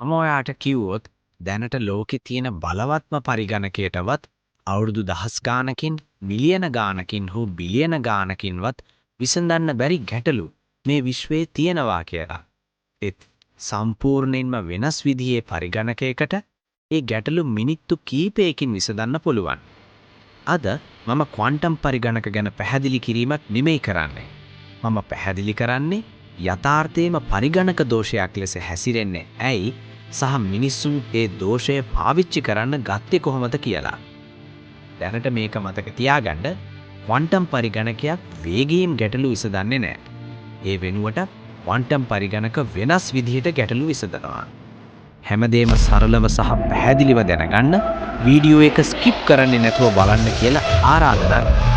මම ඔයාට කිව්වොත් දැනට ලෝකේ තියෙන බලවත්ම පරිගණකයටවත් අවුරුදු දහස් ගානකින් මිලියන ගානකින් හෝ බිලියන ගානකින්වත් විසඳන්න බැරි ගැටලු මේ විශ්වයේ තියෙනවා කියලා. ඒත් සම්පූර්ණයෙන්ම වෙනස් විදිහේ පරිගණකයකට ඒ ගැටලු මිනිත්තු කීපයකින් විසඳන්න පුළුවන්. අද මම ක්වොන්ටම් පරිගණක ගැන පැහැදිලි කිරීමක් නෙමෙයි කරන්නේ. මම පැහැදිලි කරන්නේ යථාර්ථයේම පරිගණක දෝෂයක් ලෙස හැසිරෙන්නේ ඇයි සහ මිනිස්සුන් ඒ දෝෂය පාවිච්චි කරන්න ගත්තේ කොහොමද කියලා. දැනට මේක මතක තියාගන්න ක්වොන්ටම් පරිගණකයක් වේගයෙන් ගැටලු විසඳන්නේ නැහැ. ඒ වෙනුවට ක්වොන්ටම් පරිගණක වෙනස් විදිහට ගැටලු විසඳනවා. හැමදේම සරලව සහ පැහැදිලිව දැනගන්න වීඩියෝ එක ස්කිප් කරන්නේ නැතුව බලන්න කියලා ආරාධනා කරනවා.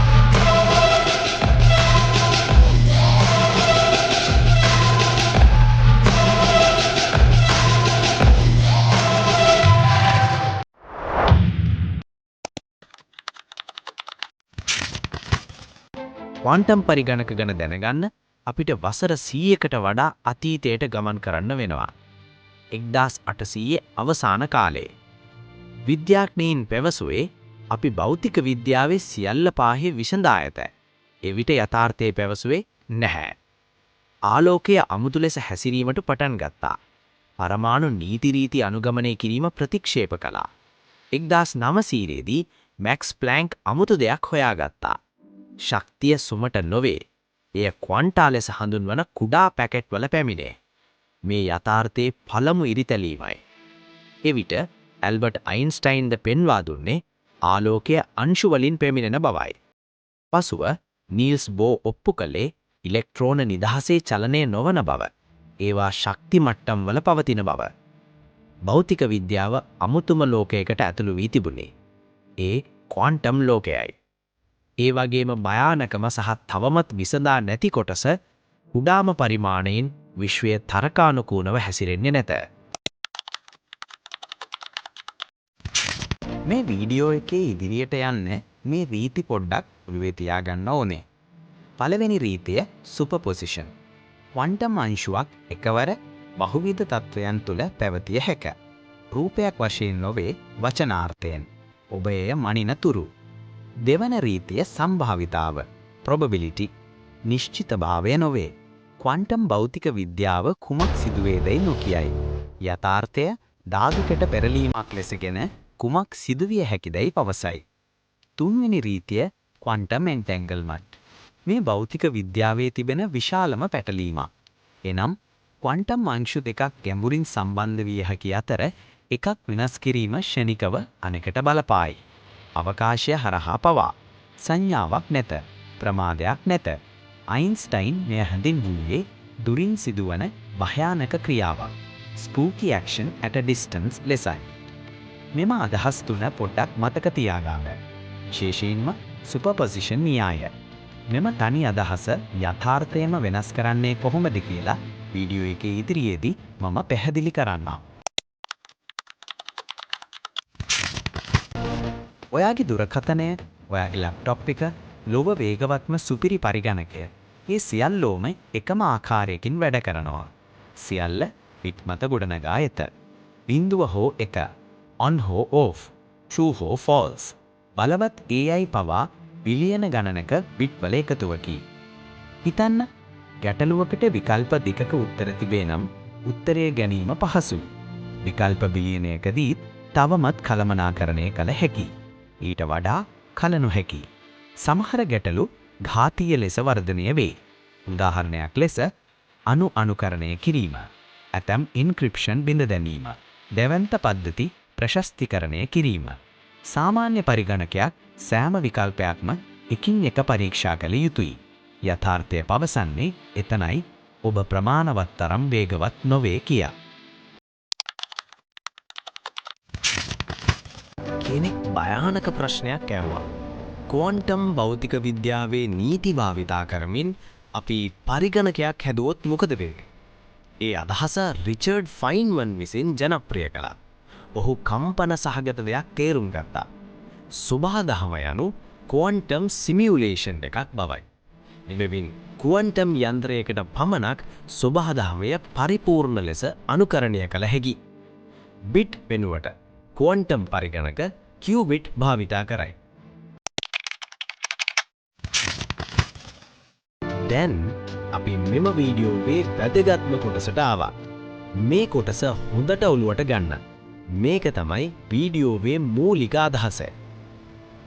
ක්වොන්ටම් පරිගණක ගැන දැනගන්න අපිට වසර 100කට වඩා අතීතයට ගමන් කරන්න වෙනවා. 1800 අවසාන කාලේ. විද්‍යාඥයින් පැවසුවේ අපි භෞතික විද්‍යාවේ සියල්ල පාහේ විසඳා ඇත. එවිට යථාර්ථයේ පැවසුවේ නැහැ. ආලෝකය අමුතු ලෙස හැසිරීමට පටන් ගත්තා. පරමාණු නීති රීති අනුගමනය කිරීම ප්‍රතික්ෂේප කළා. 1900 දී මැක්ස් ප්ලැන්ක් අමුතු දෙයක් හොයාගත්තා. ශක්තිය සුමට නොවේ. එය ක්වන්ටා ලෙස හඳුන්වන කුඩා පැකට් වල පැමිණේ. මේ යථාර්ථයේ පළමු ඉරිතැලීමයි. එවිට ඇල්බර්ට් අයින්ස්ටයින්ද පෙන්වා දුන්නේ ආලෝකය අංශු වලින් පැමිණෙන බවයි. පසුව නීල්ස් බෝ ඔප්පු කළේ ඉලෙක්ට්‍රෝන නිදහසේ චලනය නොවන බව. ඒවා ශක්ති මට්ටම් වල පවතින බව. භෞතික විද්‍යාව අමුතුම ලෝකයකට ඇතුළු වී තිබුණේ. ඒ ක්වොන්ටම් ලෝකයයි. ඒ වගේම භයානකම සහ තවමත් විසඳා නැති කොටස කුඩාම පරිමාණයෙන් විශ්වයේ තරකානුකූලව හැසිරෙන්නේ නැත. මේ වීඩියෝ එකේ ඉදිරියට යන්න මේ රීති පොඩ්ඩක් ඔළුවේ තියාගන්න ඕනේ. පළවෙනි රීතිය සුපර්පොසිෂන්. ක්වොන්ටම් අංශුවක් එකවර බහුවිධ තත්වයන් තුල පැවතිය හැක. රූපයක් වශයෙන් නොවේ වචනාර්ථයෙන්. ඔබ එය මනින තුරු. දෙවන රීතිය සම්භාවිතාව probability නිශ්චිතභාවය නොවේ. ක්වොන්ටම් භෞතික විද්‍යාව කුමක් සිදුවේදයි නොකියයි. යථාර්ථය ධාතුකට පෙරලීමක් ලෙසගෙන කුමක් සිදුවිය හැකිදයි පවසයි. තුන්වෙනි රීතිය ක්වොන්ටම් එන්ටැන්ගල්මන්ට්. මේ භෞතික විද්‍යාවේ තිබෙන විශාලම පැටලීමක්. එනම් ක්වොන්ටම් අංශු දෙකක් ගැඹුරින් සම්බන්ධ විය හැකි අතර එකක් වෙනස් කිරීම ක්ෂණිකව අනෙකට බලපායි. අවකාශය හරහා පවා සංඥාවක් නැත. ප්‍රමාදයක් නැත. අයින්ස්ටයින් මෙය හඳුන්වුවේ දුරින් සිදුවන භයානක ක්‍රියාවක්. ස්පූකි ඇක්ෂන් at a distance ලෙසයි. මෙම අදහස් තුන පොඩ්ඩක් මතක තියාගන්න. විශේෂයෙන්ම සුපර්පොසිෂන් න්‍යාය. මෙම තනි අදහස යථාර්ථයම වෙනස් කරන්නේ කොහොමද කියලා වීඩියෝ එකේ ඉදිරියේදී මම පැහැදිලි කරන්නම්. ඔයාගේ දුරකථනය, ඔයාගේ ලැප්ටොප් එක, ලොව වේගවත්ම සුපිරි පරිගණකය. මේ සියල්ලෝම එකම ආකාරයකින් වැඩ කරනවා. සියල්ල පිට මත ගොඩනගා ඇත. බිඳුව හෝ එක, on හෝ off, true හෝ false. බලවත් AI පවා බිලියන ගණනක බිට් වල එකතුවකි. හිතන්න ගැටලුවකට විකල්ප දෙකක උත්තර තිබේ නම් උත්තරය ගැනීම පහසුයි. විකල්ප බිලියනයකදී තවමත් කළමනාකරණය කළ හැකියි. ඊට වඩා කල නොහැකි. සමහර ගැටලු ඝාතීය ලෙස වර්ධනය වේ. උදාහරණයක් ලෙස අණු අනුකරණය කිරීම, ඇතම් එන්ක්‍රිප්ෂන් බිඳ දැමීම, දෙවන්ත පද්ධති ප්‍රශස්තිකරණය කිරීම. සාමාන්‍ය පරිගණකයක් සෑම විකල්පයක්ම එකින් එක පරීක්ෂා කළ යුතුයි. යථාර්ථය පවසන්නේ එතනයි ඔබ ප්‍රමාණවත් තරම් වේගවත් නොවේ කියා. කෙනෙක් භයානක ප්‍රශ්නයක් ඇහුවා. ක්වොන්ටම් භෞතික විද්‍යාවේ නීති භාවිතා කරමින් අපි පරිගණකයක් හැදුවොත් මොකද වෙන්නේ? ඒ අදහස රිචඩ් ෆයින්මන් විසින් ජනප්‍රිය කළා. ඔහු කම්පන සහගත දෙයක් තේරුම් ගත්තා. සුභාදහම යනු ක්වොන්ටම් සිමියුලේෂන් එකක් බවයි. එබැවින් ක්වොන්ටම් යන්ත්‍රයකට පමණක් සුභාදහමය පරිපූර්ණ ලෙස අනුකරණය කළ හැකි. බිට් වෙනුවට ක්වොන්ටම් පරිගණක කියුබිට් භාවිතා කරයි. දැන් අපි මෙම වීඩියෝවේ වැදගත්ම කොටසට ආවා. මේ කොටස හොඳට ඔලුවට ගන්න. මේක තමයි වීඩියෝවේ මූලික අදහස.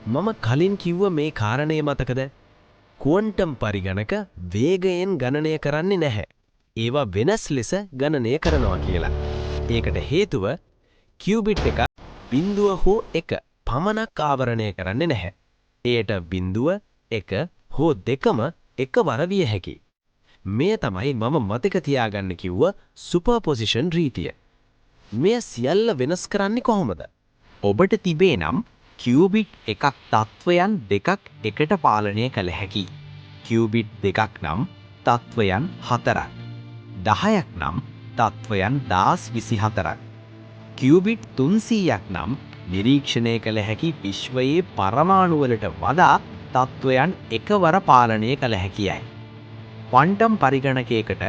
මම කලින් කිව්ව මේ කාරණය මතකද? ක්වොන්ටම් පරිගණක වේගයෙන් ගණනය කරන්නේ නැහැ. ඒවා වෙනස් ලෙස ගණනය කරනවා කියලා. ඒකට හේතුව කියුබිට් එක බිඳුව හෝ එක පමණක් ආවරණය කරන්නේ නැහැ. එයට බිඳුව එක හෝ දෙකම එකවර විය හැකියි. මේ තමයි මම මතක තියාගන්න කිව්ව සුපර්පොසිෂන් රීතිය. මෙය සියල්ල වෙනස් කරන්නේ කොහොමද? ඔබට තිබේ නම් කියුබිට් එකක් තත්වයන් දෙකක් එකට පාලනය කළ හැකි. කියුබිට් දෙකක් නම් තත්වයන් 4ක්. 10ක් නම් තත්වයන් 1024ක්. කියුබිට් 300ක් නම් නිරීක්ෂණය කළ හැකි විශ්වයේ පරමාණු වලට වඩා තත්වයන් එකවර පාලනය කළ හැකියි. ක්වොන්ටම් පරිගණකයකට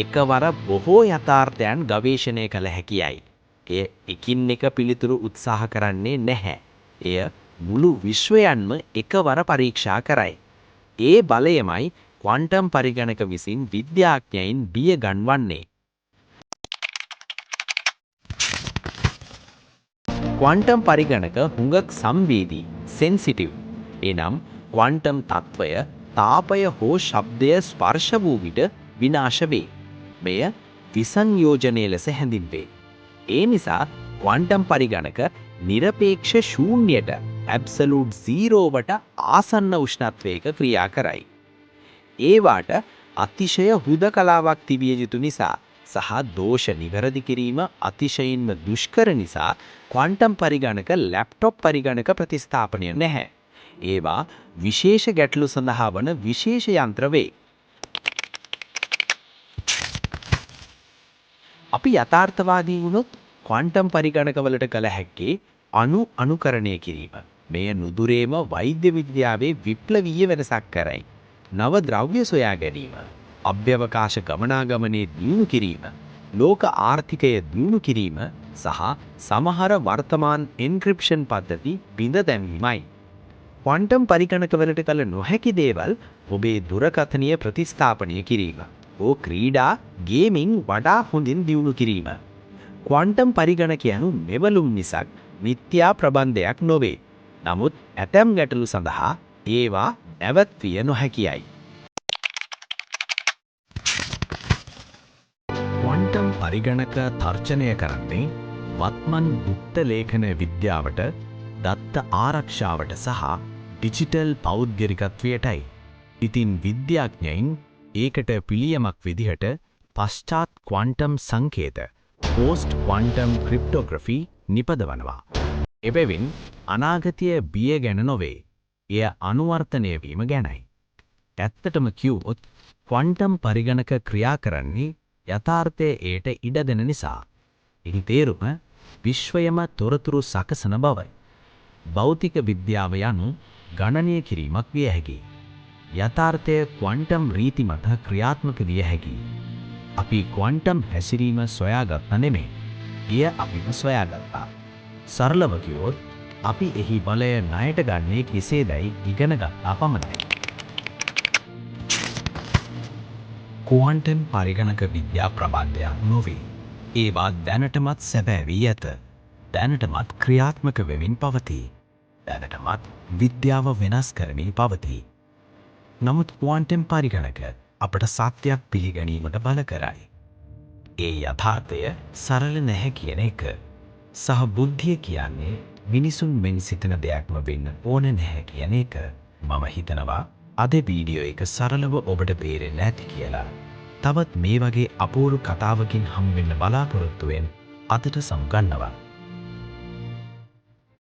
එකවර බොහෝ යථාර්ථයන් ගවේෂණය කළ හැකියි. එය එකින් එක පිළිතුරු උත්සාහ කරන්නේ නැහැ. එය මුළු විශ්වයන්ම එකවර පරීක්ෂා කරයි. ඒ බලයමයි ක්වොන්ටම් පරිගණක විසින් විද්‍යාඥයින් බිය ගන්වන්නේ. ක්වොන්ටම් පරිගණක හුඟක් සංවේදී සෙන්සිටිව්. එනම් ක්වොන්ටම් තත්වය තාපය හෝ ශබ්දය ස්පර්ශ වූ විට විනාශ වේ. මෙය විසංයෝජනය ලෙස හැඳින්වේ. ඒ නිසා ක්වොන්ටම් පරිගණක නිරපේක්ෂ ශූන්‍යයට ඇබ්සලූට් 0වට ආසන්න උෂ්ණත්වයක ක්‍රියා කරයි. ඒවාට අතිශය හුදකලාවක් තිබිය යුතු නිසා සහ දෝෂ නිවැරදි කිරීම අතිශයින්ම දුෂ්කර නිසා ක්වොන්ටම් පරිගණක ලැප්ටොප් පරිගණක ප්‍රතිස්ථාපනය නැහැ. ඒවා විශේෂ ගැටලු සඳහා වන විශේෂ යන්ත්‍ර වේ. අපි යථාර්ථවාදී වුණොත් ක්වොන්ටම් පරිගණකවලට කළ හැක්කේ අනුකරණය කිරීම. මෙය නුදුරේම වෛද්‍ය විද්‍යාවේ විප්ලවීය වෙනසක් කරයි. නව ද්‍රව්‍ය සොයා ගැනීම, අභ්‍යවකාශ ගමනාගමනයේ දියුණු කිරීම, ලෝක ආර්ථිකය දියුණු කිරීම සහ සමහර වර්තමාන එන්ක්‍රිප්ෂන් පද්ධති බිඳ දැමීමයි. ක්වොන්ටම් පරිගණකවලට කළ නොහැකි දේවල් ඔබේ දුරකථනය ප්‍රතිස්ථාපනය කිරීම. ක්‍රීඩා ගේමින් වඩා හොඳින් දියුණු කිරීම. ක්වොන්ටම් පරිගණක යනු මෙවලුම් මිසක් මිත්‍යා ප්‍රබන්ධයක් නොවේ. නමුත් ඇතැම් ගැටලු සඳහා ඒවා නැවැත්විය නොහැකියයි. ක්වොන්ටම් පරිගණක තර්ජනය කරන්නේ වත්මන් ගුප්ත ලේඛන විද්‍යාවට, දත්ත ආරක්ෂාවට සහ ඩිජිටල් පෞද්ගලිකත්වයටයි. ඉතින් විද්‍යාඥයින් ඒකට පිළියමක් විදිහට පශ්චාත් ක්වොන්ටම් සංකේත පෝස්ට් ක්වොන්ටම් ක්‍රිප්ටෝග්‍රෆි නිපදවනවා. එබැවින් අනාගතය බිය ගැන නොවේ. එය අනුවර්තනය වීම ගැනයි. ඇත්තටම කිව්වොත් ක්වොන්ටම් පරිගණක ක්‍රියා කරන්නේ යථාර්ථයේ ඒට ඉඩ දෙන නිසා. එහි තේරුම විශ්වයම තොරතුරු සකසන බවයි. භෞතික විද්‍යාව යනු ගණනය කිරීමක් විය හැකියි. යථාර්ථය ක්වොන්ටම් රීති මත ක්‍රියාත්මක විය හැකියි. අපි ක්වොන්ටම් හැසිරීම සොයාගත්ත නෙමෙයි. එය අපිම සොයාගත්තා. සරලව කිව්වොත් අපි එහි බලය ණයට ගන්නේ කෙසේදයි ඉගෙන ගත්තා පමණයි. ක්වොන්ටම් පරිගණක විද්‍යා ප්‍රබන්ධයක් නොවේ. ඒවා දැනටමත් සැබෑ වී ඇත. දැනටමත් ක්‍රියාත්මක වෙමින් පවතී. දැනටමත් විද්‍යාව වෙනස් කරමින් පවතී. නමුත් ක්වොන්ටම් පරිගණක අපට සත්‍යයක් පිළිගැනීමට බල කරයි. ඒ යථාර්ථය සරල නැහැ කියන එක. සහ බුද්ධිය කියන්නේ මිනිසුන් මෙන් සිතන දෙයක්ම වෙන්න ඕන නැහැ කියන එක. මම හිතනවා අද වීඩියෝ එක සරලව ඔබට බේරෙන්නේ නැති කියලා. තවත් මේ වගේ අපූර්ව කතාවකින් හම්බෙන්න බලාපොරොත්තු වෙන්න අදට සමුගන්නවා.